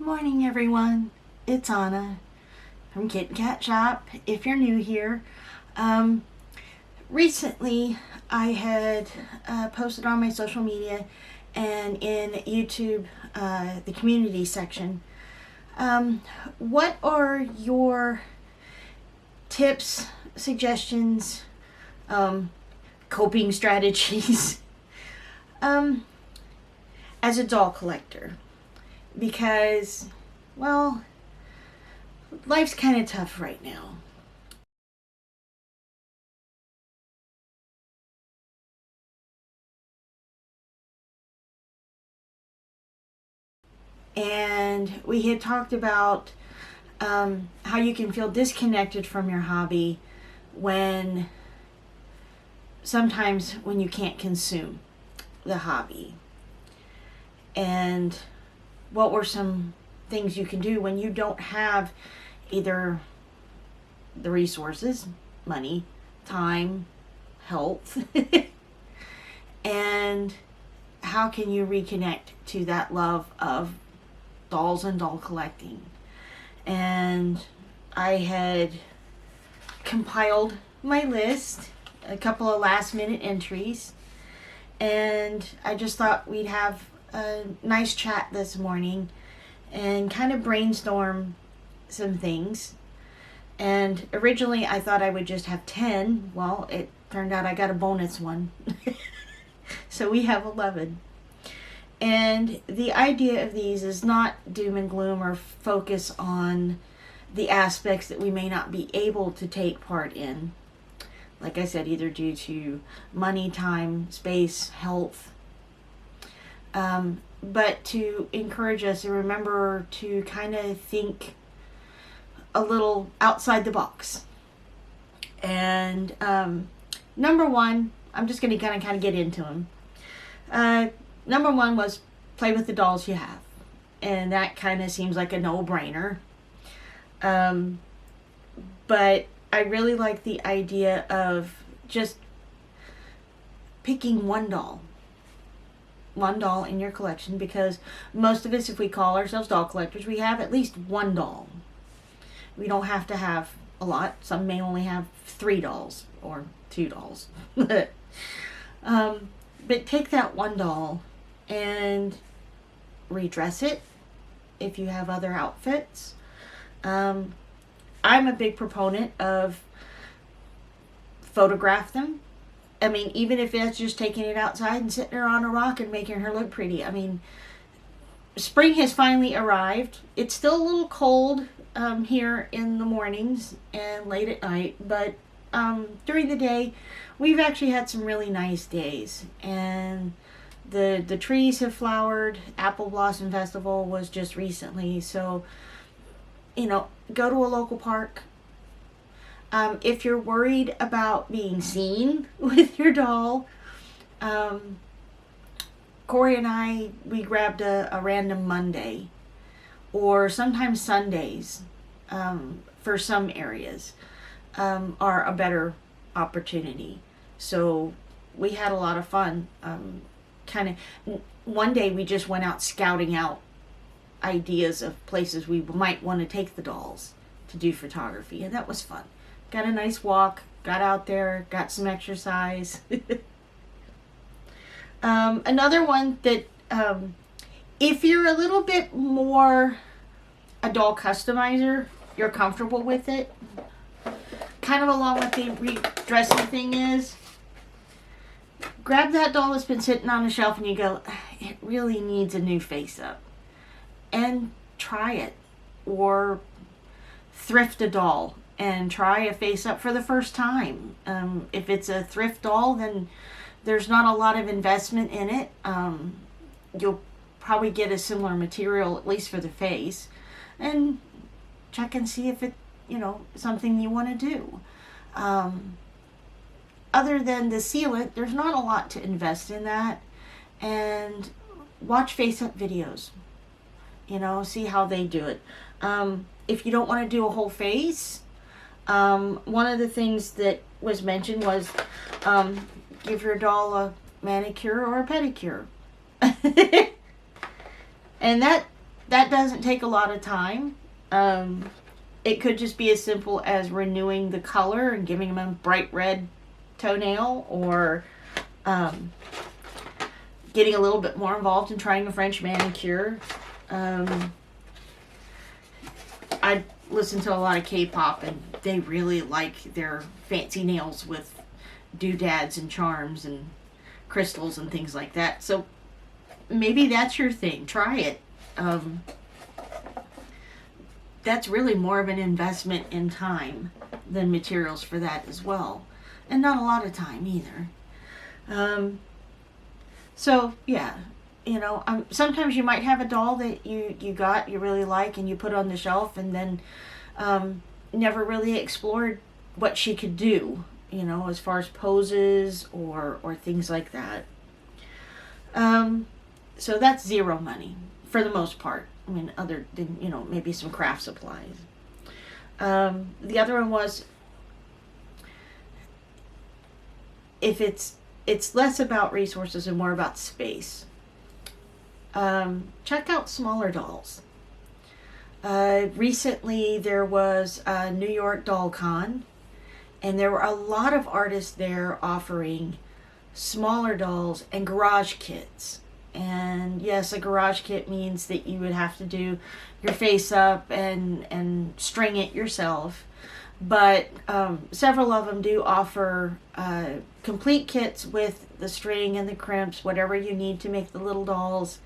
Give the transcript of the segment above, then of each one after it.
morning, everyone. It's Anna from Kit and Cat Shop. If you're new here, recently I had posted on my social media and in YouTube, the community section. What are your tips, suggestions, coping strategies as a doll collector? Because, well, life's kind of tough right now. And we had talked about how you can feel disconnected from your hobby sometimes when you can't consume the hobby. And what were some things you can do when you don't have either the resources, money, time, health, and how can you reconnect to that love of dolls and doll collecting? And I had compiled my list, a couple of last minute entries, and I just thought we'd have a nice chat this morning and kind of brainstorm some things. And originally I thought I would just have 10. Well, it turned out I got a bonus one. So we have 11. And the idea of these is not doom and gloom or focus on the aspects that we may not be able to take part in. Like I said, either due to money, time, space, health. But to encourage us and remember to kind of think a little outside the box. And number one, I'm just going to kind of get into them. Number one was play with the dolls you have. And that kind of seems like a no-brainer. But I really like the idea of just picking one doll in your collection, because most of us, if we call ourselves doll collectors, we have at least one doll. We don't have to have a lot. Some may only have 3 dolls or 2 dolls. But take that one doll and redress it if you have other outfits. I'm a big proponent of photograph them. I mean, even if it's just taking it outside and sitting her on a rock and making her look pretty. I mean, spring has finally arrived. It's still a little cold here in the mornings and late at night, but during the day, we've actually had some really nice days. And the trees have flowered. Apple Blossom Festival was just recently. So, go to a local park. If you're worried about being seen with your doll, Corey and I, we grabbed a random Monday or sometimes Sundays for some areas are a better opportunity. So we had a lot of fun. One day we just went out scouting out ideas of places we might want to take the dolls to do photography, and that was fun. Got a nice walk, got out there, got some exercise. Another one that, if you're a little bit more a doll customizer, you're comfortable with it, kind of along with the redressing thing is, grab that doll that's been sitting on a shelf and you go, it really needs a new face up, and try it. Or thrift a doll and try a face up for the first time. If it's a thrift doll, then there's not a lot of investment in it. You'll probably get a similar material, at least for the face, and check and see if it, something you want to do. Other than the sealant, there's not a lot to invest in that. And watch face up videos. See how they do it. If you don't want to do a whole face, one of the things that was mentioned was give your doll a manicure or a pedicure. And that That doesn't take a lot of time. It could just be as simple as renewing the color and giving them a bright red toenail, or getting a little bit more involved in trying a French manicure. I listen to a lot of K-pop, and they really like their fancy nails with doodads and charms and crystals and things like that. So maybe that's your thing. Try it. That's really more of an investment in time than materials for that as well. And not a lot of time either. So yeah, sometimes you might have a doll that you really like, and you put on the shelf, and then never really explored what she could do, as far as poses or things like that. So that's zero money for the most part. I mean, other than, maybe some craft supplies. The other one was, if it's less about resources and more about space, check out smaller dolls. Recently there was a New York Doll Con, and there were a lot of artists there offering smaller dolls and garage kits. And yes, a garage kit means that you would have to do your face up and string it yourself. But several of them do offer complete kits with the string and the crimps, whatever you need to make the little dolls.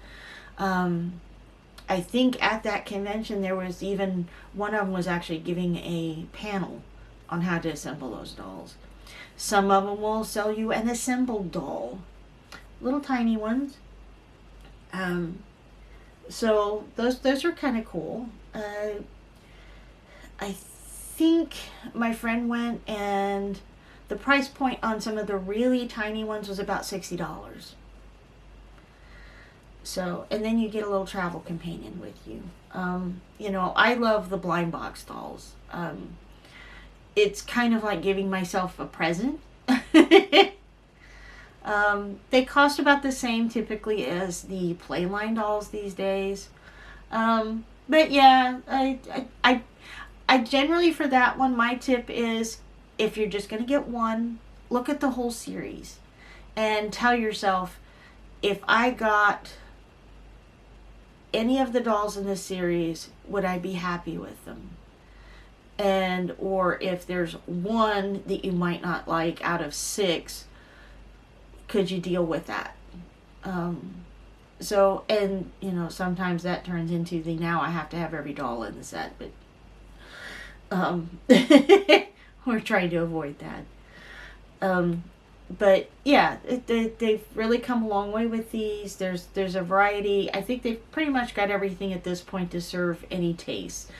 I think at that convention there was even one of them was actually giving a panel on how to assemble those dolls. Some of them will sell you an assembled doll, little tiny ones. So those are kind of cool. I think my friend went, and the price point on some of the really tiny ones was about $60. So, and then you get a little travel companion with you. I love the blind box dolls. It's kind of like giving myself a present. They cost about the same typically as the Playline dolls these days. But yeah, I generally, for that one, my tip is, if you're just going to get one, look at the whole series and tell yourself, if I got any of the dolls in this series, would I be happy with them? And, or if there's one that you might not like out of 6, could you deal with that? So, and, sometimes that turns into now I have to have every doll in the set, but we're trying to avoid that. But yeah, they've really come a long way with these. There's a variety. I think they've pretty much got everything at this point to serve any taste.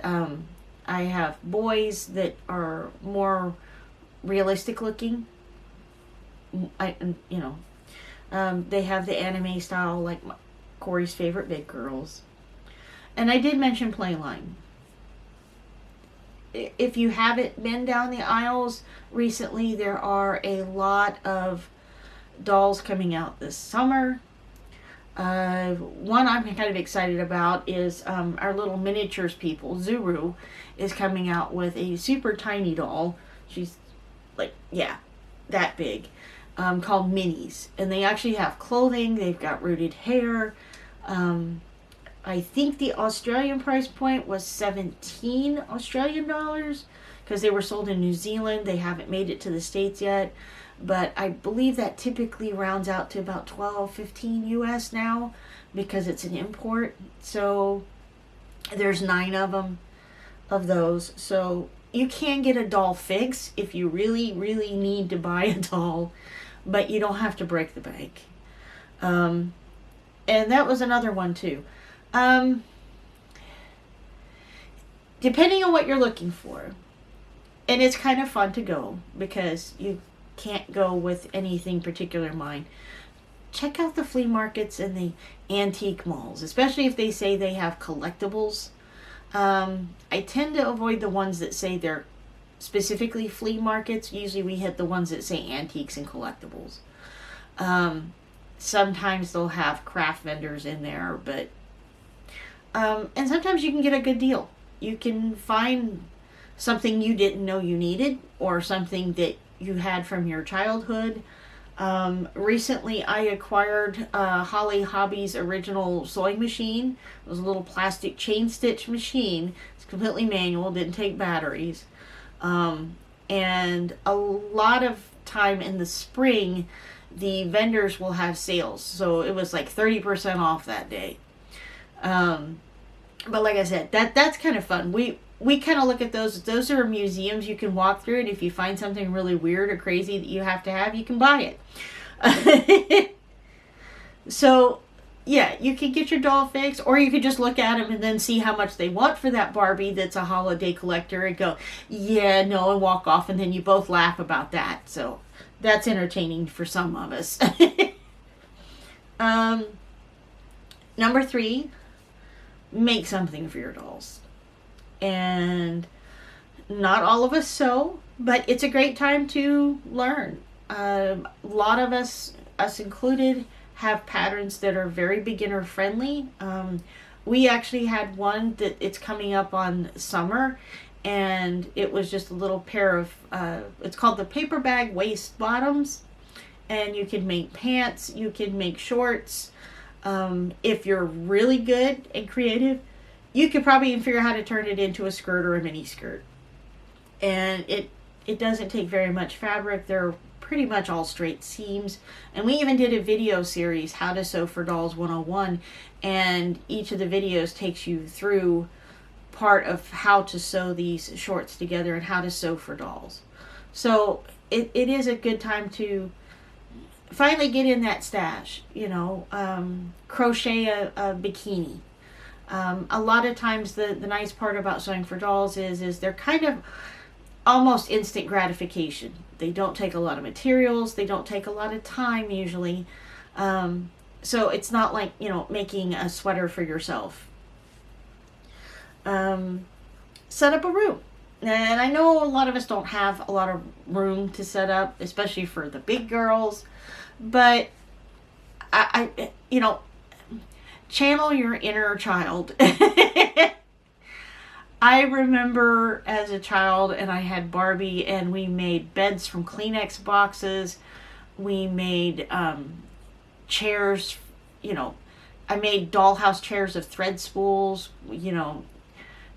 I have boys that are more realistic looking. They have the anime style, like Corey's favorite big girls. And I did mention Playline. If you haven't been down the aisles recently, there are a lot of dolls coming out this summer. One I'm kind of excited about is our little miniatures people. Zuru is coming out with a super tiny doll. She's that big. Called Minis. And they actually have clothing. They've got rooted hair. I think the Australian price point was 17 Australian dollars, because they were sold in New Zealand. They haven't made it to the States yet, but I believe that typically rounds out to about 12, 15 US now, because it's an import. So there's 9 of them, of those. So you can get a doll fix if you really, really need to buy a doll, but you don't have to break the bank. And that was another one too. Depending on what you're looking for, and it's kind of fun to go because you can't go with anything particular in mind, check out the flea markets and the antique malls, especially if they say they have collectibles. I tend to avoid the ones that say they're specifically flea markets. Usually we hit the ones that say antiques and collectibles. Sometimes they'll have craft vendors in there, but And sometimes you can get a good deal. You can find something you didn't know you needed, or something that you had from your childhood. Recently, I acquired Holly Hobby's original sewing machine. It was a little plastic chain stitch machine. It's completely manual, didn't take batteries. And a lot of time in the spring, the vendors will have sales. So it was like 30% off that day. But like I said, that's kind of fun. We kind of look at those. Those are museums you can walk through, and if you find something really weird or crazy that you have, you can buy it. So, yeah, you can get your doll fixed, or you could just look at them and then see how much they want for that Barbie that's a holiday collector and go, yeah, no, and walk off, and then you both laugh about that. So that's entertaining for some of us. Number 3, make something for your dolls. And not all of us sew, but it's a great time to learn. A lot of us included, have patterns that are very beginner friendly. We actually had one that it's coming up on summer, and it was just a little pair of, it's called the paper bag waist bottoms, and you can make pants, you can make shorts. If you're really good and creative, you could probably even figure out how to turn it into a skirt or a mini skirt. And it doesn't take very much fabric. They're pretty much all straight seams. And we even did a video series, How to Sew for Dolls 101. And each of the videos takes you through part of how to sew these shorts together and how to sew for dolls. So it is a good time to finally get in that stash, crochet a bikini. A lot of times the nice part about sewing for dolls is they're kind of almost instant gratification. They don't take a lot of materials. They don't take a lot of time usually. So it's not like, making a sweater for yourself. Set up a room. And I know a lot of us don't have a lot of room to set up, especially for the big girls. But I channel your inner child. I remember as a child, and I had Barbie, and we made beds from Kleenex boxes. We made chairs, I made dollhouse chairs of thread spools,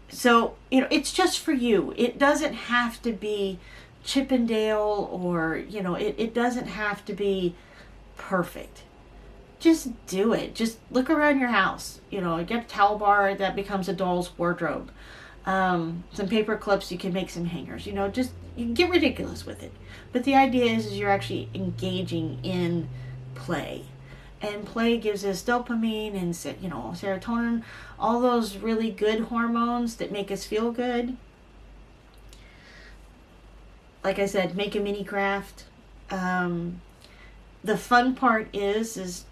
So, it's just for you. It doesn't have to be Chippendale or, it doesn't have to be perfect. Just do it. Just look around your house. Get a towel bar that becomes a doll's wardrobe. Some paper clips, you can make some hangers. You can get ridiculous with it. But the idea is you're actually engaging in play. And play gives us dopamine and, serotonin, all those really good hormones that make us feel good. Like I said, make a mini craft. The fun part is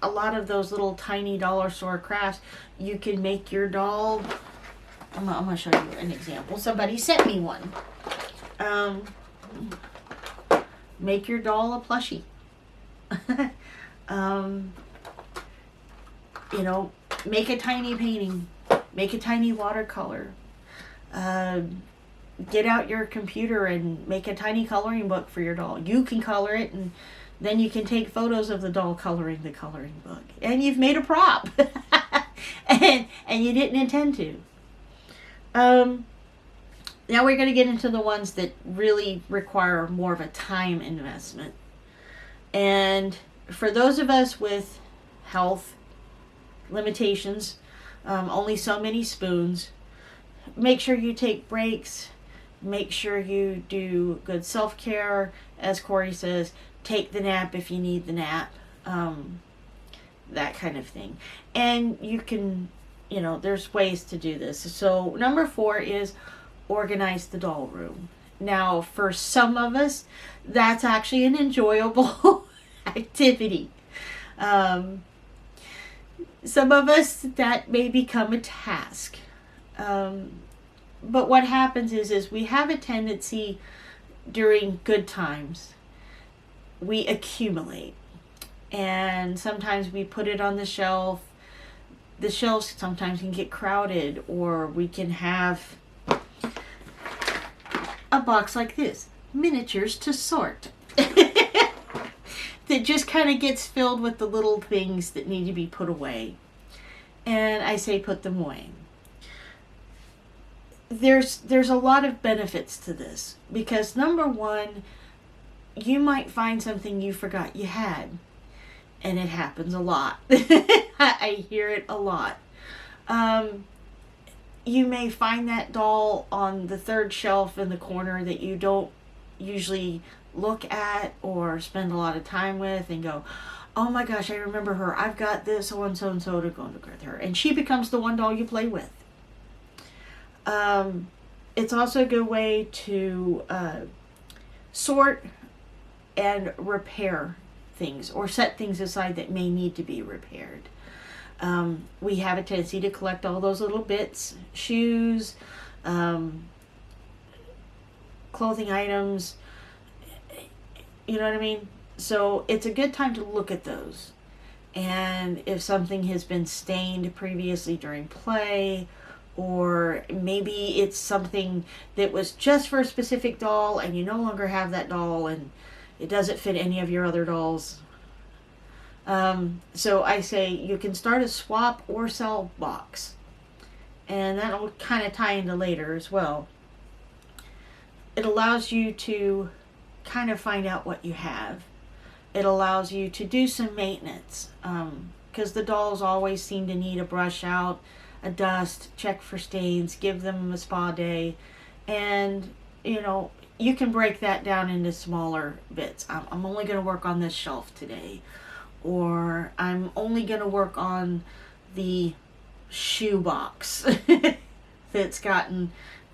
a lot of those little tiny dollar store crafts, you can make your doll. I'm going to show you an example. Somebody sent me one. Make your doll a plushie. Make a tiny painting. Make a tiny watercolor. Get out your computer and make a tiny coloring book for your doll. You can color it, and then you can take photos of the doll coloring the coloring book. And you've made a prop. and you didn't intend to. Now we're going to get into the ones that really require more of a time investment. And for those of us with health limitations, only so many spoons, make sure you take breaks. Make sure you do good self-care. As Corey says, take the nap if you need the nap. That kind of thing. And you can, there's ways to do this. So number 4 is organize the doll room. Now, for some of us, that's actually an enjoyable activity. Some of us, that may become a task. But what happens is we have a tendency during good times, we accumulate. And sometimes we put it on the shelf. the shelves sometimes can get crowded, or we can have a box like this, miniatures to sort, that just kind of gets filled with the little things that need to be put away. And I say put them away. There's a lot of benefits to this, because number one, you might find something you forgot you had, and it happens a lot. I hear it a lot. You may find that doll on the third shelf in the corner that you don't usually look at or spend a lot of time with, and go, oh my gosh, I remember her. I've got this so and so to go with her. And she becomes the one doll you play with. It's also a good way to sort and repair things, or set things aside that may need to be repaired. We have a tendency to collect all those little bits, shoes, clothing items, you know what I mean? So it's a good time to look at those. And if something has been stained previously during play, or maybe it's something that was just for a specific doll and you no longer have that doll and it doesn't fit any of your other dolls. So I say you can start a swap or sell box. And that'll kind of tie into later as well. It allows you to kind of find out what you have. It allows you to do some maintenance. Because the dolls always seem to need a brush out, a dust, check for stains, give them a spa day. And, you know, you can break that down into smaller bits. I'm only going to work on this shelf today. Or I'm only going to work on the shoe box that's gotten,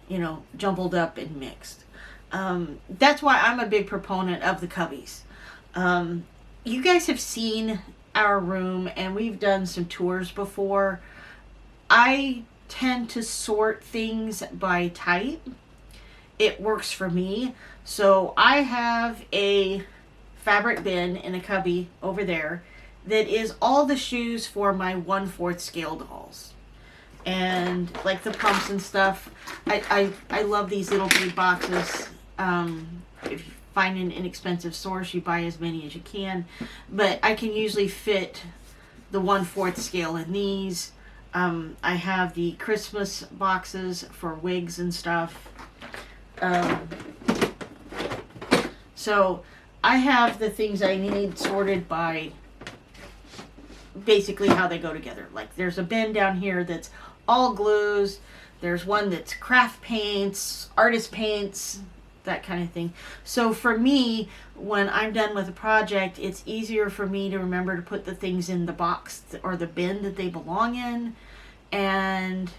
you know, jumbled up and mixed. That's why I'm a big proponent of the cubbies. You guys have seen our room, and we've done some tours before. I tend to sort things by type. It works for me. So I have a fabric bin in a cubby over there that is all the shoes for my 1/4 scale dolls. And like the pumps and stuff, I love these little bead boxes. If you find an inexpensive source, you buy as many as you can. But I can usually fit the 1/4 scale in these. I have the Christmas boxes for wigs and stuff. So I have the things I need sorted by basically how they go together. Like there's a bin down here that's all glues. There's one that's craft paints, artist paints, that kind of thing. So for me, when I'm done with a project, it's easier for me to remember to put the things in the box or the bin that they belong in. And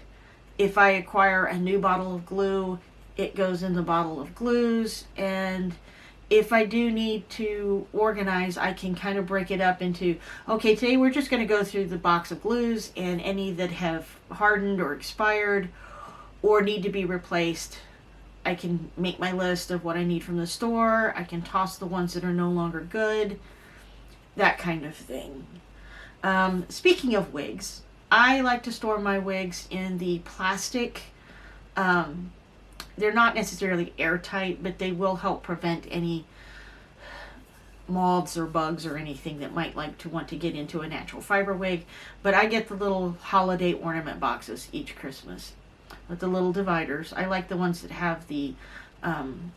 if I acquire a new bottle of glue, it goes in the bottle of glues. And if I do need to organize, I can kind of break it up into, okay, today we're just going to go through the box of glues, and any that have hardened or expired or need to be replaced, I can make my list of what I need from the store. I can toss the ones that are no longer good, that kind of thing. Speaking of wigs, I like to store my wigs in the plastic. They're not necessarily airtight, but they will help prevent any moths or bugs or anything that might like to want to get into a natural fiber wig. But I get the little holiday ornament boxes each Christmas with the little dividers. I like the ones that have the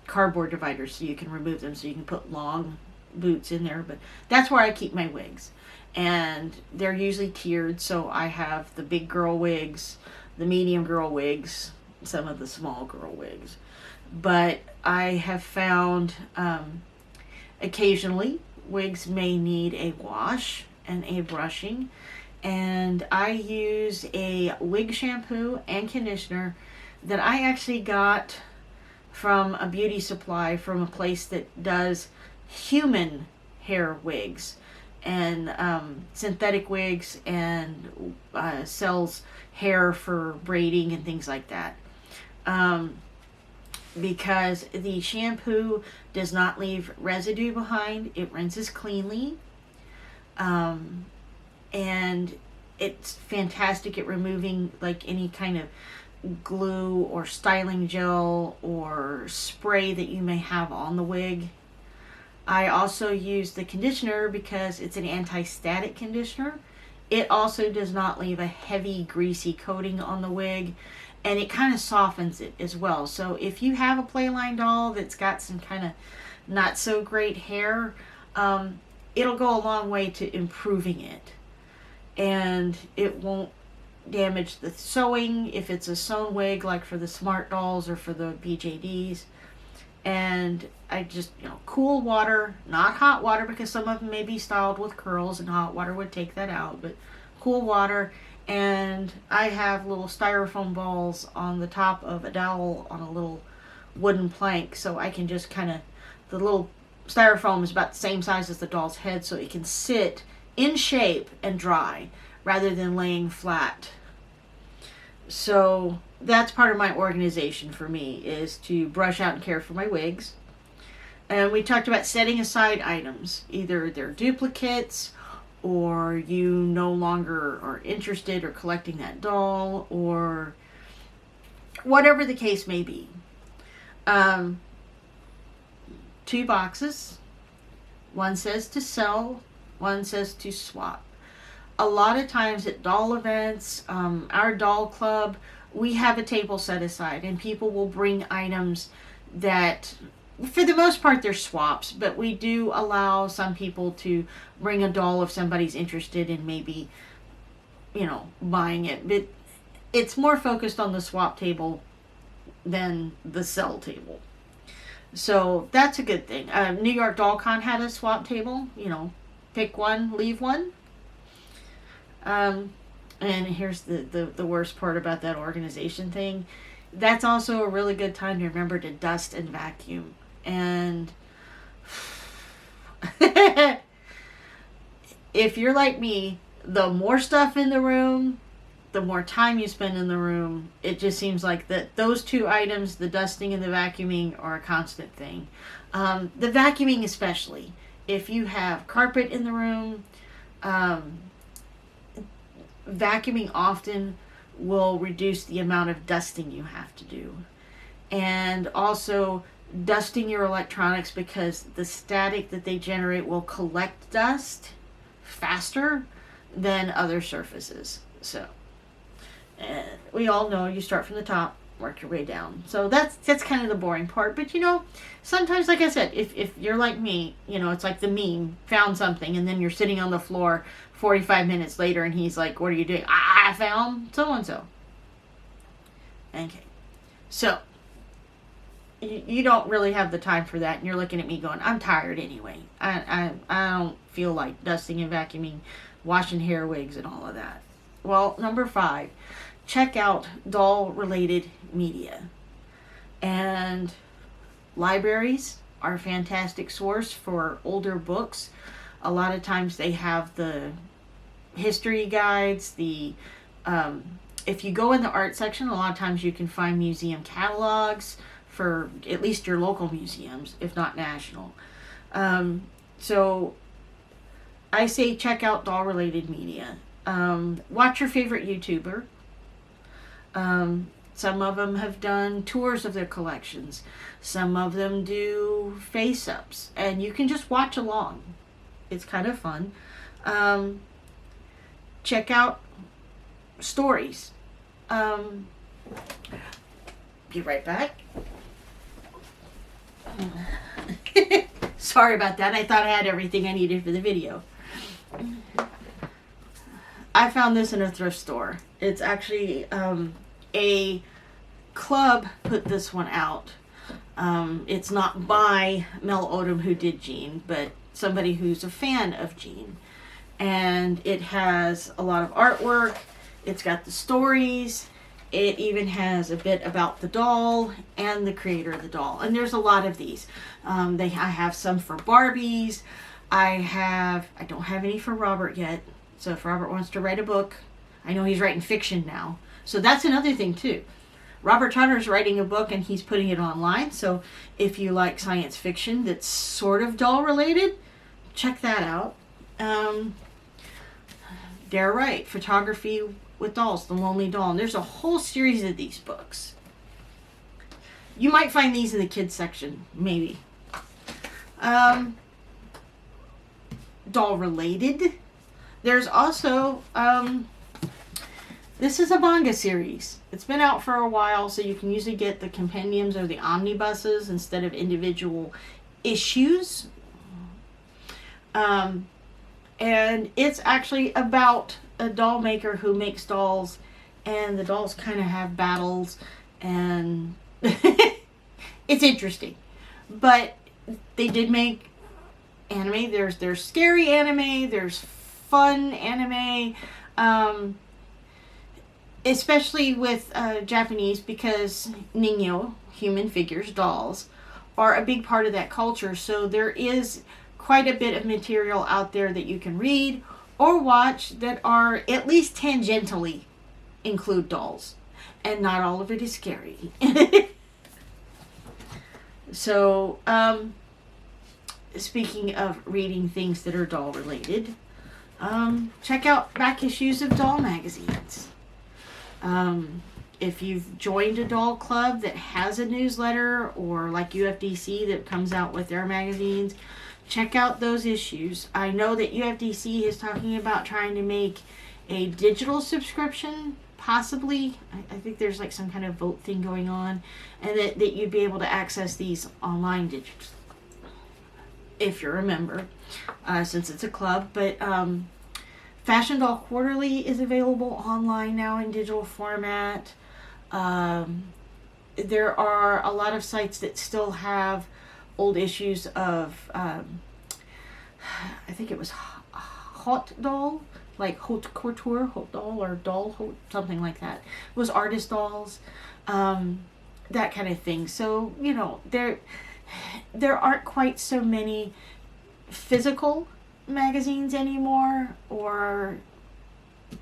cardboard dividers so you can remove them, so you can put long boots in there. But that's where I keep my wigs. And they're usually tiered, so I have the big girl wigs, the medium girl wigs, some of the small girl wigs. But I have found occasionally wigs may need a wash and a brushing, and I use a wig shampoo and conditioner that I actually got from a beauty supply from a place that does human hair wigs and synthetic wigs, and sells hair for braiding and things like that. Because the shampoo does not leave residue behind. It rinses cleanly. And it's fantastic at removing like any kind of glue or styling gel or spray that you may have on the wig. I also use the conditioner because it's an anti-static conditioner. It also does not leave a heavy, greasy coating on the wig, and it kind of softens it as well. So if you have a playline doll that's got some kind of not so great hair, it'll go a long way to improving it. And it won't damage the sewing if it's a sewn wig, like for the Smart Dolls or for the BJDs. And I just, cool water, not hot water, because some of them may be styled with curls and hot water would take that out, but cool water. And I have little styrofoam balls on the top of a dowel on a little wooden plank, so I can just kind of, the little styrofoam is about the same size as the doll's head, so it can sit in shape and dry rather than laying flat. So that's part of my organization for me, is to brush out and care for my wigs. And we talked about setting aside items. Either they're duplicates, or you no longer are interested or collecting that doll, or whatever the case may be. 2 boxes. One says to sell, one says to swap. A lot of times at doll events, our doll club, we have a table set aside, and people will bring items that, for the most part, they're swaps, but we do allow some people to bring a doll if somebody's interested in maybe, buying it. But it's more focused on the swap table than the sell table. So that's a good thing. New York Doll Con had a swap table, pick one, leave one. And here's the worst part about that organization thing. That's also a really good time to remember to dust and vacuum. And if you're like me, the more stuff in the room, the more time you spend in the room. It just seems like that those 2 items, the dusting and the vacuuming, are a constant thing. The vacuuming especially. If you have carpet in the room, vacuuming often will reduce the amount of dusting you have to do. And also dusting your electronics, because the static that they generate will collect dust faster than other surfaces. So, and we all know you start from the top, work your way down. So that's kind of the boring part. But sometimes, like I said, if you're like me, it's like the meme, found something, and then you're sitting on the floor 45 minutes later, and he's like, what are you doing? I found so-and-so. Okay. So, you don't really have the time for that, and you're looking at me going, I'm tired anyway. I don't feel like dusting and vacuuming, washing hair wigs, and all of that. Well, number 5, check out doll-related media. And libraries are a fantastic source for older books. A lot of times they have the history guides, if you go in the art section, a lot of times you can find museum catalogs for at least your local museums, if not national. So I say check out doll-related media. Watch your favorite YouTuber. Some of them have done tours of their collections. Some of them do face-ups, and you can just watch along. It's kind of fun. Check out stories. Be right back. Sorry about that. I thought I had everything I needed for the video. I found this in a thrift store. It's actually a club put this one out. It's not by Mel Odom, who did Jean, but somebody who's a fan of Jean. And it has a lot of artwork. It's got the stories. It even has a bit about the doll and the creator of the doll. And there's a lot of these. I have some for Barbies. I don't have any for Robert yet. So if Robert wants to write a book, I know he's writing fiction now. So that's another thing too. Robert Trotter's writing a book and he's putting it online. So if you like science fiction that's sort of doll related, check that out. Dare Wright, Photography with Dolls, The Lonely Doll. And there's a whole series of these books. You might find these in the kids section, maybe. Doll related. There's also, this is a manga series. It's been out for a while, so you can usually get the compendiums or the omnibuses instead of individual issues. And it's actually about a doll maker who makes dolls, and the dolls kind of have battles, and it's interesting. But they did make anime. There's scary anime, there's fun anime, especially with Japanese, because ninyo, human figures, dolls, are a big part of that culture. So there is quite a bit of material out there that you can read or watch that are at least tangentially include dolls. And not all of it is scary. So, speaking of reading things that are doll related, check out back issues of doll magazines. If you've joined a doll club that has a newsletter, or like UFDC that comes out with their magazines, check out those issues. I know that UFDC is talking about trying to make a digital subscription, possibly. I think there's like some kind of vote thing going on, and that you'd be able to access these online digitally, if you're a member, since it's a club. But Fashion Doll Quarterly is available online now in digital format. There are a lot of sites that still have old issues of, I think it was Hot Doll, like Haute Couture, Haute Doll, or Doll Haute, something like that. It was artist dolls, that kind of thing. So, you know, there aren't quite so many physical magazines anymore, or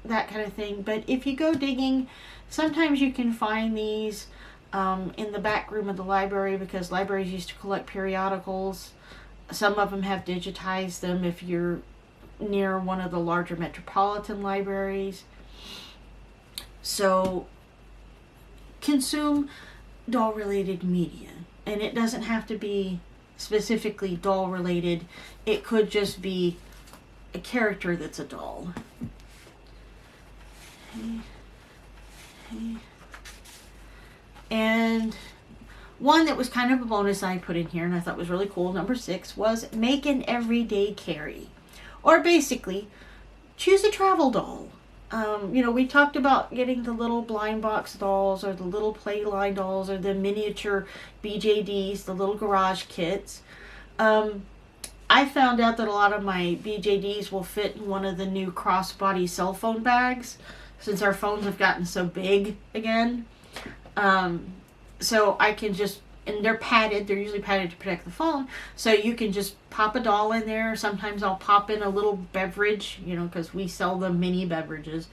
that kind of thing. But if you go digging, sometimes you can find these in the back room of the library, because libraries used to collect periodicals. Some of them have digitized them if you're near one of the larger metropolitan libraries. So consume doll related media, and it doesn't have to be specifically doll related. It could just be a character that's a doll. And one that was kind of a bonus I put in here and I thought was really cool, number 6, was make an everyday carry. Or basically, choose a travel doll. You know, we talked about getting the little blind box dolls, or the little play line dolls, or the miniature BJDs, the little garage kits. I found out that a lot of my BJDs will fit in one of the new crossbody cell phone bags, since our phones have gotten so big again. So I can just, and they're padded, they're usually padded to protect the phone, so you can just pop a doll in there. Sometimes I'll pop in a little beverage, you know, because we sell the mini beverages.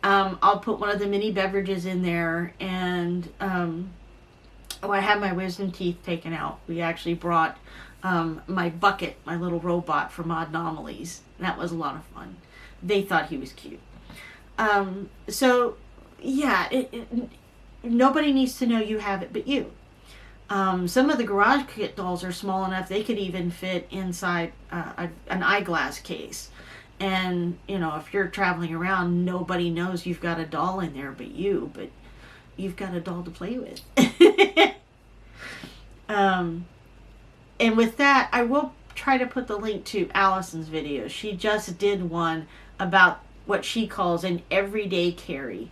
I'll put one of the mini beverages in there, and I had my wisdom teeth taken out. We actually brought my bucket, my little robot, from Odd Anomalies. That was a lot of fun. They thought he was cute. So yeah, nobody needs to know you have it but you. Some of the garage kit dolls are small enough they could even fit inside an eyeglass case. And, you know, if you're traveling around, nobody knows you've got a doll in there but you've got a doll to play with. And with that, I will try to put the link to Allison's video. She just did one about what she calls an everyday carry,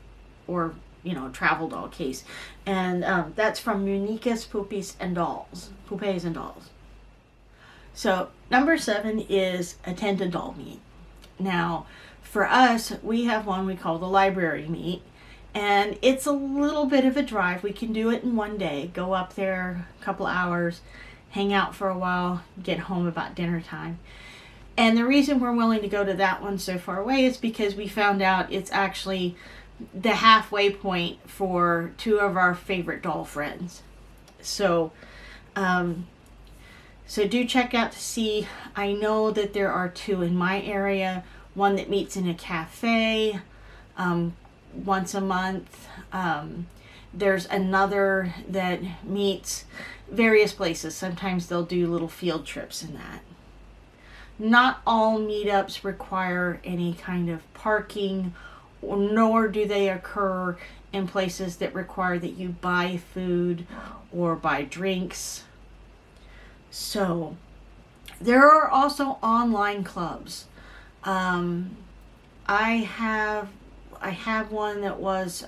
or, you know, travel doll case. And that's from Munecas, Poupees and Dolls. Poupees and Dolls. So number 7 is attend a doll meet. Now, for us, we have one we call the library meet. And it's a little bit of a drive. We can do it in one day. Go up there a couple hours, hang out for a while, get home about dinner time. And the reason we're willing to go to that one so far away is because we found out it's actually the halfway point for 2 of our favorite doll friends. So do check out to see. I know that there are 2 in my area. one that meets in a cafe once a month. There's another that meets various places. Sometimes they'll do little field trips in that. Not all meetups require any kind of parking, nor do they occur in places that require that you buy food or buy drinks. So there are also online clubs. I have one that was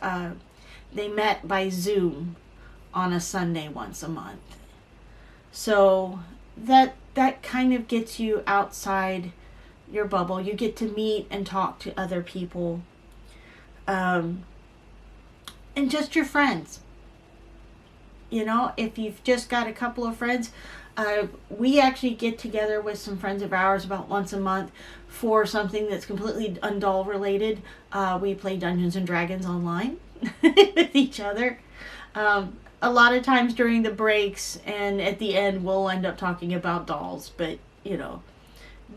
they met by Zoom on a Sunday once a month. So that kind of gets you outside your bubble. You get to meet and talk to other people. And just your friends. You know, if you've just got a couple of friends, we actually get together with some friends of ours about once a month for something that's completely undoll related. We play Dungeons and Dragons online with each other. A lot of times during the breaks and at the end we'll end up talking about dolls, but you know,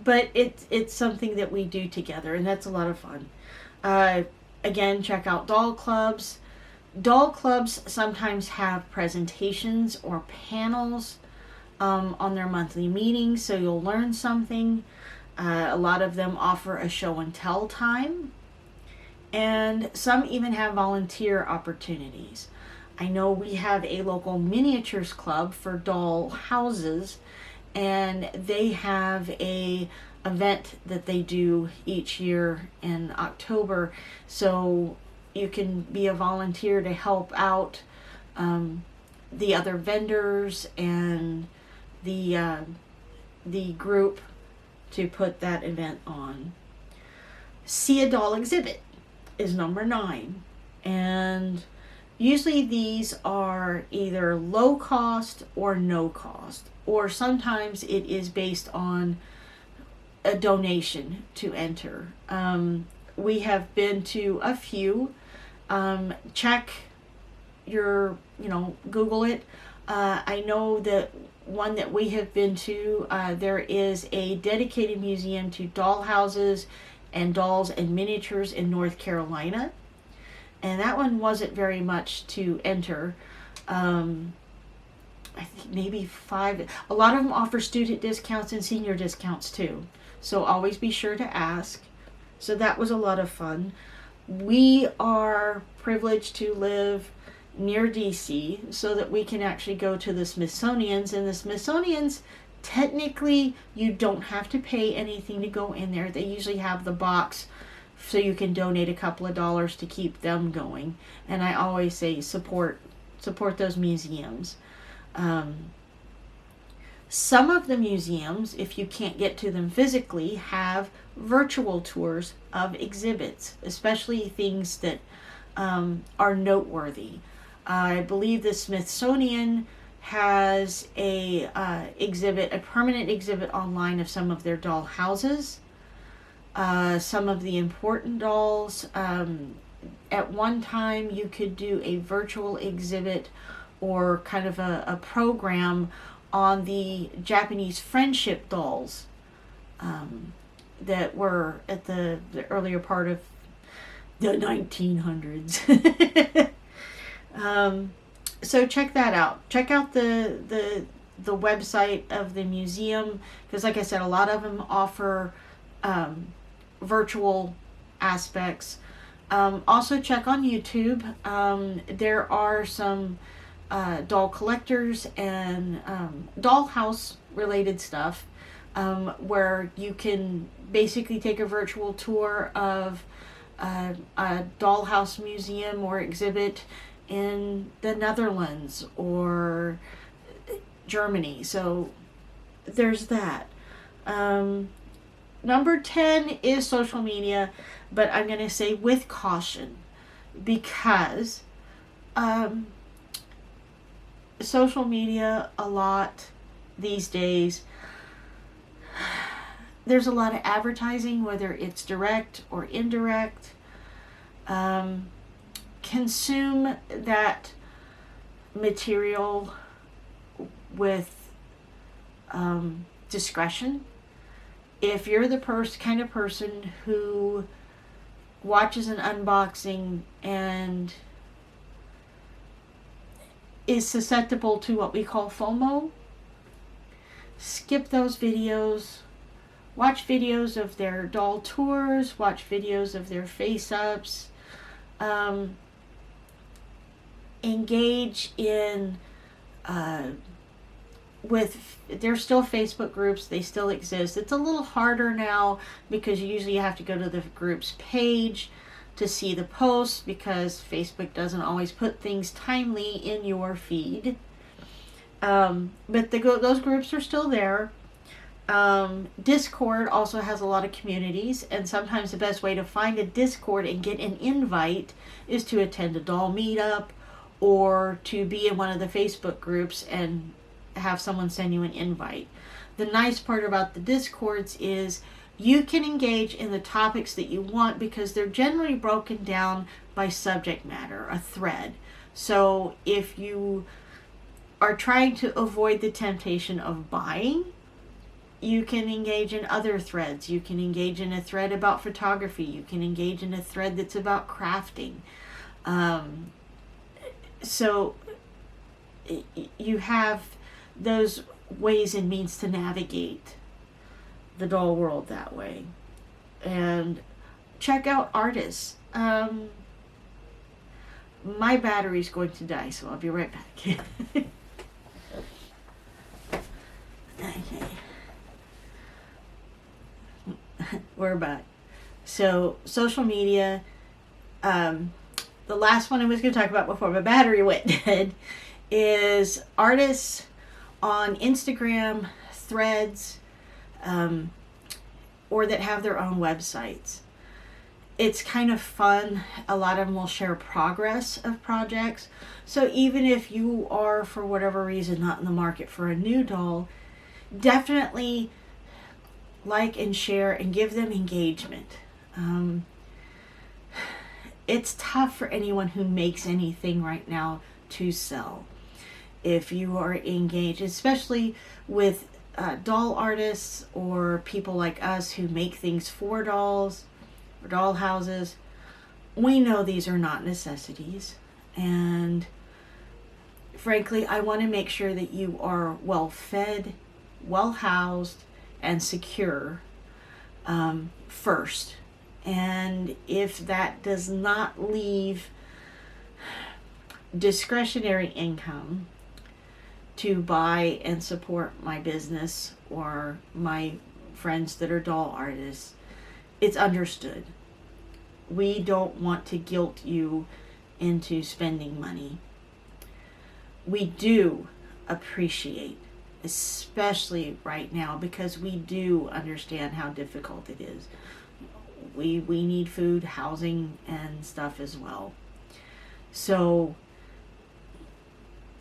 but it's something that we do together, and that's a lot of fun. Again, check out doll clubs. Doll clubs sometimes have presentations or panels on their monthly meetings, so you'll learn something. A lot of them offer a show and tell time, and some even have volunteer opportunities. I know we have a local miniatures club for doll houses, and they have a event that they do each year in October, so you can be a volunteer to help out the other vendors and the group to put that event on. See a doll exhibit is number 9, and usually these are either low cost or no cost, or sometimes it is based on a donation to enter. We have been to a few. Check your, Google it. I know that one that we have been to, there is a dedicated museum to doll houses and dolls and miniatures in North Carolina. And that one wasn't very much to enter. I think maybe 5. A lot of them offer student discounts and senior discounts too. So always be sure to ask. So that was a lot of fun. We are privileged to live near DC so that we can actually go to the Smithsonian's. And the Smithsonian's, technically, you don't have to pay anything to go in there. They usually have the box so you can donate a couple of dollars to keep them going. And I always say support those museums. Some of the museums, if you can't get to them physically, have virtual tours of exhibits, especially things that are noteworthy. I believe the Smithsonian has a permanent exhibit online of some of their doll houses, some of the important dolls. At one time, you could do a virtual exhibit or kind of a program on the Japanese friendship dolls that were at the earlier part of the 1900s. So check that out. Check out the website of the museum, because like I said, a lot of them offer virtual aspects. Also check on YouTube. There are some doll collectors and dollhouse related stuff where you can basically take a virtual tour of a dollhouse museum or exhibit in the Netherlands or Germany. So there's that. Number 10 is social media, but I'm going to say with caution, because social media a lot these days, there's a lot of advertising, whether it's direct or indirect. Consume that material with discretion. if you're the kind of person who watches an unboxing and is susceptible to what we call FOMO, skip those videos. Watch videos of their doll tours. Watch videos of their face-ups. Engage in there's still Facebook groups. They still exist. It's a little harder now because usually you have to go to the group's page to see the posts because Facebook doesn't always put things timely in your feed. But those groups are still there. Discord also has a lot of communities, and sometimes the best way to find a Discord and get an invite is to attend a doll meetup or to be in one of the Facebook groups and have someone send you an invite. The nice part about the Discords is you can engage in the topics that you want because they're generally broken down by subject matter, a thread. So if you are trying to avoid the temptation of buying, you can engage in other threads. You can engage in a thread about photography. You can engage in a thread that's about crafting. So you have those ways and means to navigate the doll world that way. And check out artists. My battery's going to die, so I'll be right back. Okay. We're back. So, social media. The last one I was going to talk about before my battery went dead is artists on Instagram, Threads, or that have their own websites. It's kind of fun. A lot of them will share progress of projects. So even if you are, for whatever reason, not in the market for a new doll, definitely like and share and give them engagement. It's tough for anyone who makes anything right now to sell. If you are engaged, especially with doll artists or people like us who make things for dolls or doll houses, we know these are not necessities. And frankly, I want to make sure that you are well fed, well housed, and secure first. And if that does not leave discretionary income to buy and support my business or my friends that are doll artists, it's understood. We don't want to guilt you into spending money. We do appreciate, especially right now, because we do understand how difficult it is. We need food, housing, and stuff as well. So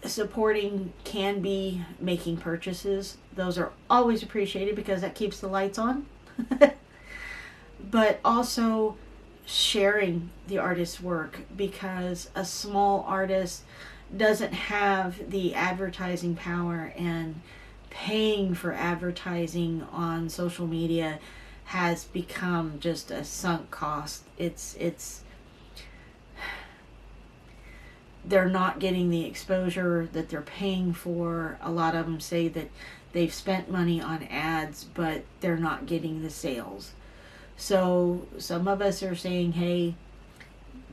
supporting can be making purchases. Those are always appreciated because that keeps the lights on. But also sharing the artist's work, because a small artist doesn't have the advertising power, and paying for advertising on social media has become just a sunk cost. It's they're not getting the exposure that they're paying for. A lot of them say that they've spent money on ads, but they're not getting the sales. So some of us are saying, hey,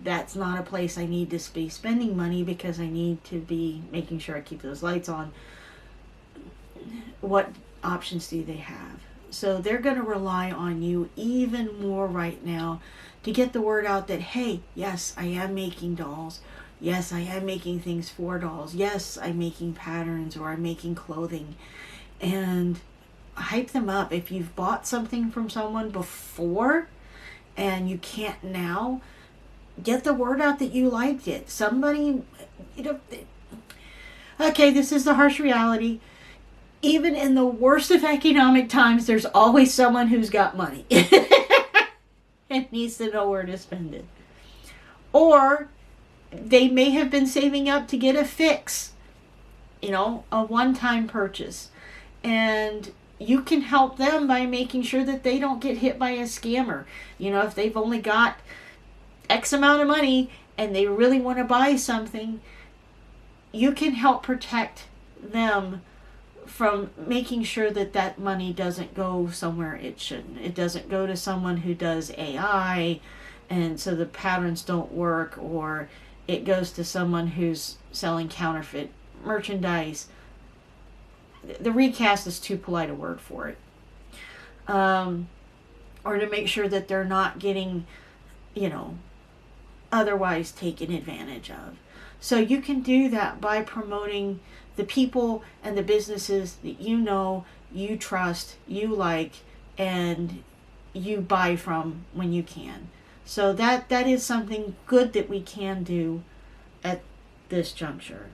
that's not a place I need to be spending money because I need to be making sure I keep those lights on. What options do they have? So they're going to rely on you even more right now to get the word out that, hey, yes, I am making dolls. Yes, I am making things for dolls. Yes, I'm making patterns, or I'm making clothing. And hype them up. If you've bought something from someone before and you can't now, get the word out that you liked it. Somebody, okay, this is the harsh reality. Even in the worst of economic times, there's always someone who's got money and needs to know where to spend it. Or they may have been saving up to get a fix, a one-time purchase. And you can help them by making sure that they don't get hit by a scammer. You know, if they've only got X amount of money and they really want to buy something, you can help protect them from making sure that that money doesn't go somewhere it shouldn't. It doesn't go to someone who does AI, and so the patterns don't work, or it goes to someone who's selling counterfeit merchandise. The recast is too polite a word for it. Or to make sure that they're not getting, otherwise taken advantage of. So you can do that by promoting the people and the businesses that you trust, you like, and you buy from when you can. So that is something good that we can do at this juncture.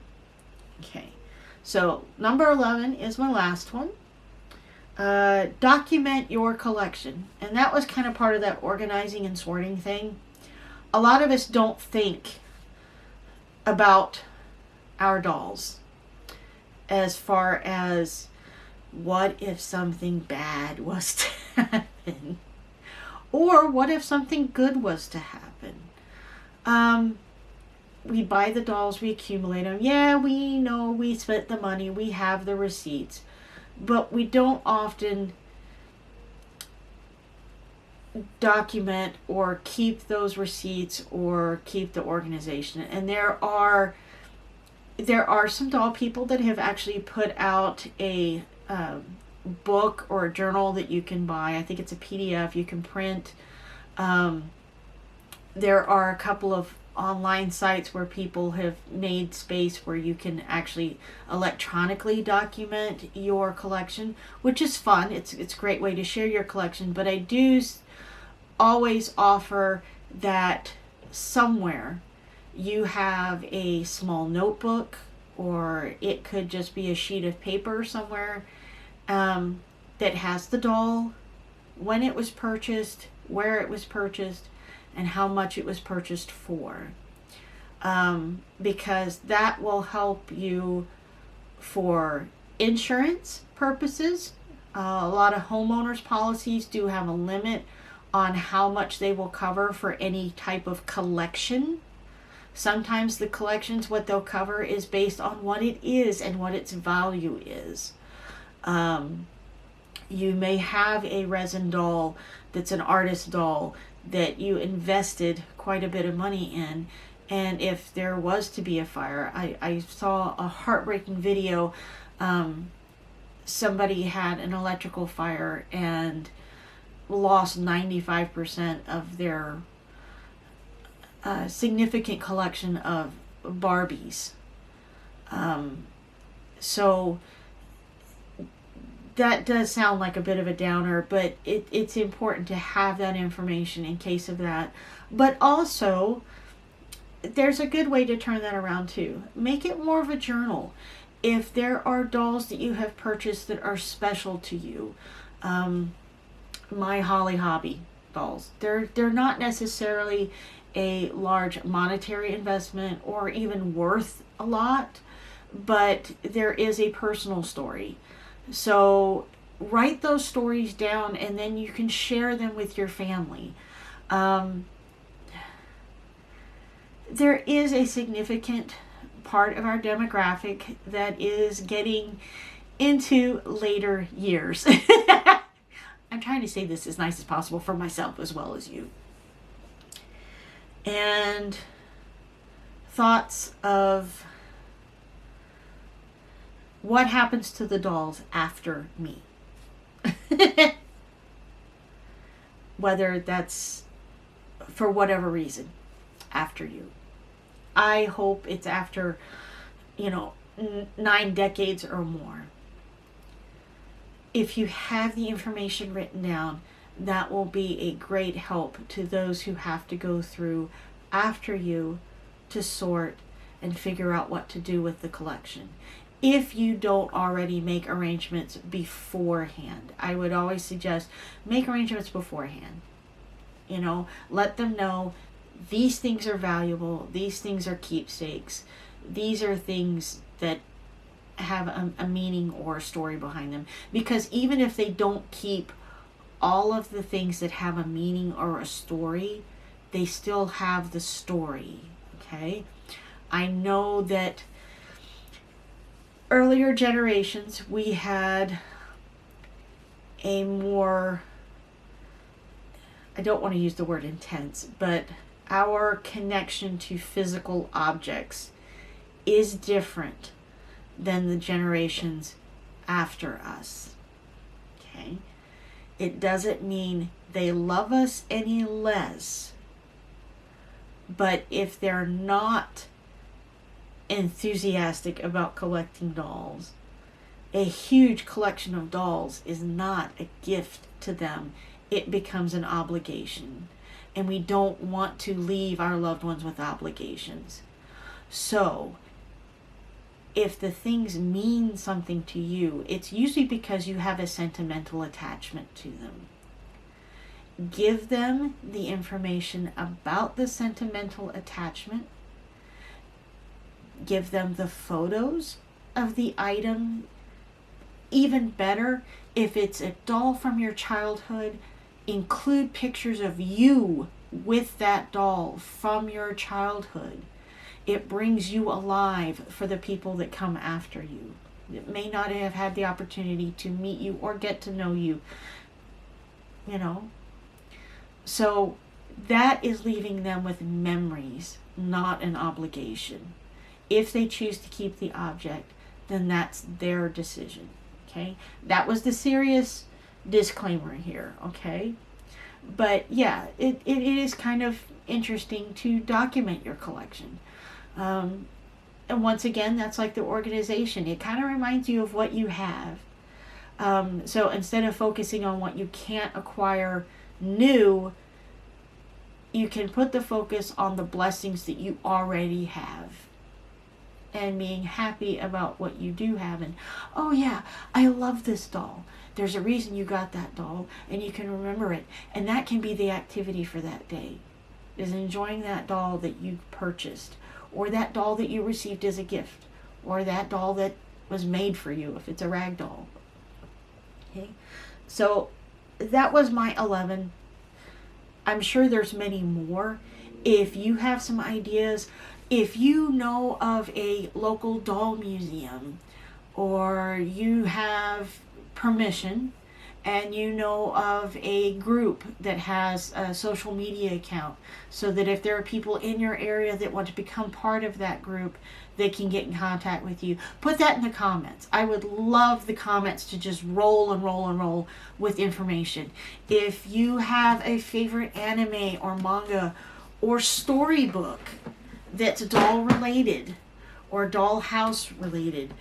Okay. So number 11 is my last one. Document your collection. And that was kind of part of that organizing and sorting thing. A lot of us don't think about our dolls as far as what if something bad was to happen, or what if something good was to happen. We buy the dolls, we accumulate them. Yeah, we know we spent the money, we have the receipts, but we don't often document or keep those receipts or keep the organization. And there are some doll people that have actually put out a book or a journal that you can buy. I think it's a PDF you can print. There are a couple of online sites where people have made space where you can actually electronically document your collection, which is fun. It's a great way to share your collection, but I do always offer that somewhere you have a small notebook, or it could just be a sheet of paper somewhere that has the doll, when it was purchased, where it was purchased, and how much it was purchased for. Because that will help you for insurance purposes. A lot of homeowners policies do have a limit on how much they will cover for any type of collection. Sometimes the collections, what they'll cover is based on what it is and what its value is. You may have a resin doll that's an artist doll that you invested quite a bit of money in, and if there was to be a fire, I saw a heartbreaking video. Somebody had an electrical fire and lost 95% of their significant collection of Barbies. So that does sound like a bit of a downer, but it's important to have that information in case of that. But also, there's a good way to turn that around too. Make it more of a journal. If there are dolls that you have purchased that are special to you, my Holly Hobby dolls, they're not necessarily a large monetary investment or even worth a lot, but there is a personal story. So write those stories down, and then you can share them with your family. There is a significant part of our demographic that is getting into later years. I'm trying to say this as nice as possible for myself as well as you. And thoughts of what happens to the dolls after me. Whether that's for whatever reason, after you. I hope it's after, 9 decades or more. If you have the information written down, that will be a great help to those who have to go through after you to sort and figure out what to do with the collection. If you don't already make arrangements beforehand, I would always suggest make arrangements beforehand. Let them know these things are valuable, these things are keepsakes, these are things that have a meaning or a story behind them. Because even if they don't keep all of the things that have a meaning or a story, they still have the story. Okay? I know that earlier generations, we had a more, I don't want to use the word intense, but our connection to physical objects is different than the generations after us. Okay? It doesn't mean they love us any less, but if they're not enthusiastic about collecting dolls, a huge collection of dolls is not a gift to them. It becomes an obligation. And we don't want to leave our loved ones with obligations. So, if the things mean something to you, it's usually because you have a sentimental attachment to them. Give them the information about the sentimental attachment. Give them the photos of the item. Even better, if it's a doll from your childhood, include pictures of you with that doll from your childhood. It brings you alive for the people that come after you, that may not have had the opportunity to meet you or get to know you. You know? So that is leaving them with memories, not an obligation. If they choose to keep the object, then that's their decision. Okay? That was the serious disclaimer here. Okay? But yeah, it is kind of interesting to document your collection. And once again, that's like the organization. It kind of reminds you of what you have. So instead of focusing on what you can't acquire new, you can put the focus on the blessings that you already have. And being happy about what you do have. And, oh yeah, I love this doll. There's a reason you got that doll, and you can remember it. And that can be the activity for that day, is enjoying that doll that you purchased, or that doll that you received as a gift, or that doll that was made for you, if it's a rag doll. Okay? So that was my 11. I'm sure there's many more. If you have some ideas, if you know of a local doll museum, or you have permission and you know of a group that has a social media account, so that if there are people in your area that want to become part of that group, they can get in contact with you, put that in the comments. I would love the comments to just roll and roll and roll with information. If you have a favorite anime or manga or storybook that's doll related or dollhouse related,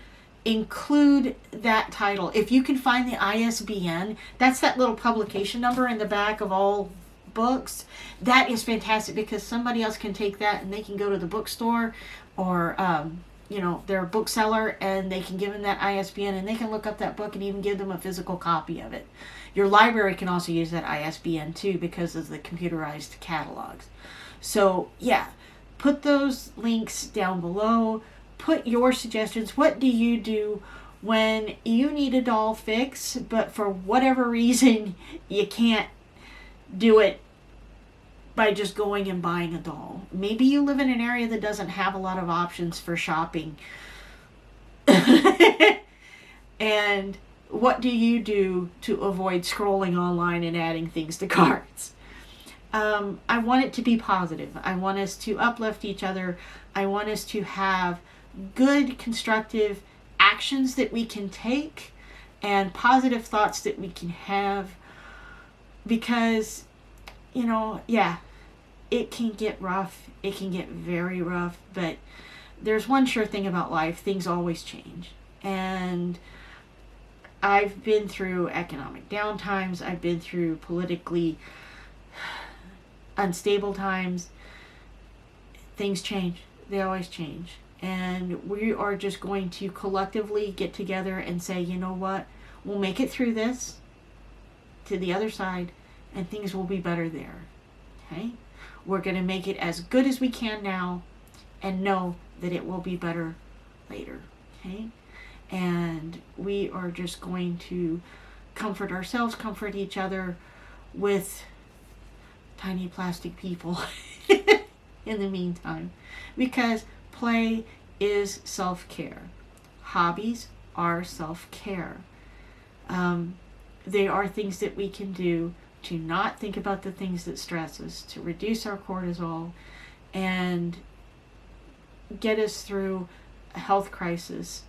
include that title. If you can find the ISBN, that's that little publication number in the back of all books. That is fantastic, because somebody else can take that and they can go to the bookstore or their bookseller, and they can give them that ISBN and they can look up that book and even give them a physical copy of it. Your library can also use that ISBN too, because of the computerized catalogs. So yeah, put those links down below. Put your suggestions. What do you do when you need a doll fix, but for whatever reason you can't do it by just going and buying a doll? Maybe you live in an area that doesn't have a lot of options for shopping. And what do you do to avoid scrolling online and adding things to carts? I want it to be positive. I want us to uplift each other. I want us to have good, constructive actions that we can take and positive thoughts that we can have, because, it can get rough. It can get very rough, but there's one sure thing about life: things always change. And I've been through economic downtimes. I've been through politically unstable times. Things change. They always change. And we are just going to collectively get together and say, you know what? We'll make it through this to the other side, and things will be better there. Okay? We're going to make it as good as we can now and know that it will be better later. Okay? and we are just going to comfort ourselves, comfort each other with tiny plastic people in the meantime, because play is self-care. Hobbies are self-care. They are things that we can do to not think about the things that stress us, to reduce our cortisol, and get us through a health crisis,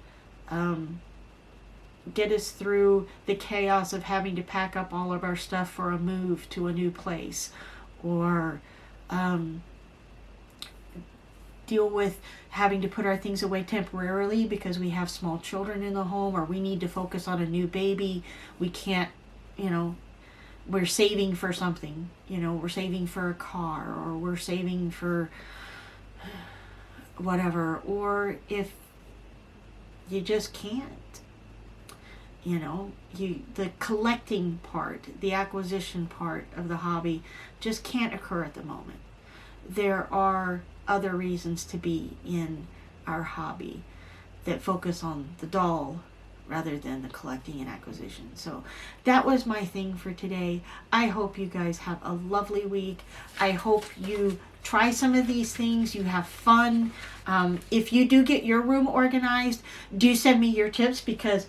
get us through the chaos of having to pack up all of our stuff for a move to a new place, or deal with having to put our things away temporarily because we have small children in the home, or we need to focus on a new baby. We can't, we're saving for something, we're saving for a car, or we're saving for whatever, or if you just can't, the collecting part, the acquisition part of the hobby just can't occur at the moment. There are other reasons to be in our hobby that focus on the doll rather than the collecting and acquisition. So that was my thing for today. I hope you guys have a lovely week. I hope you try some of these things. You have fun. If you do get your room organized, do send me your tips, because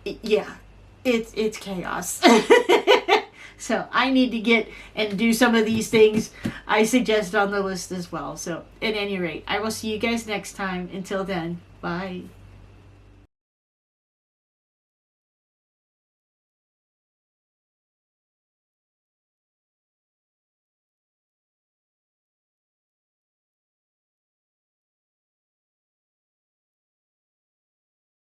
it's chaos. So I need to get and do some of these things I suggest on the list as well. So at any rate, I will see you guys next time. Until then, bye.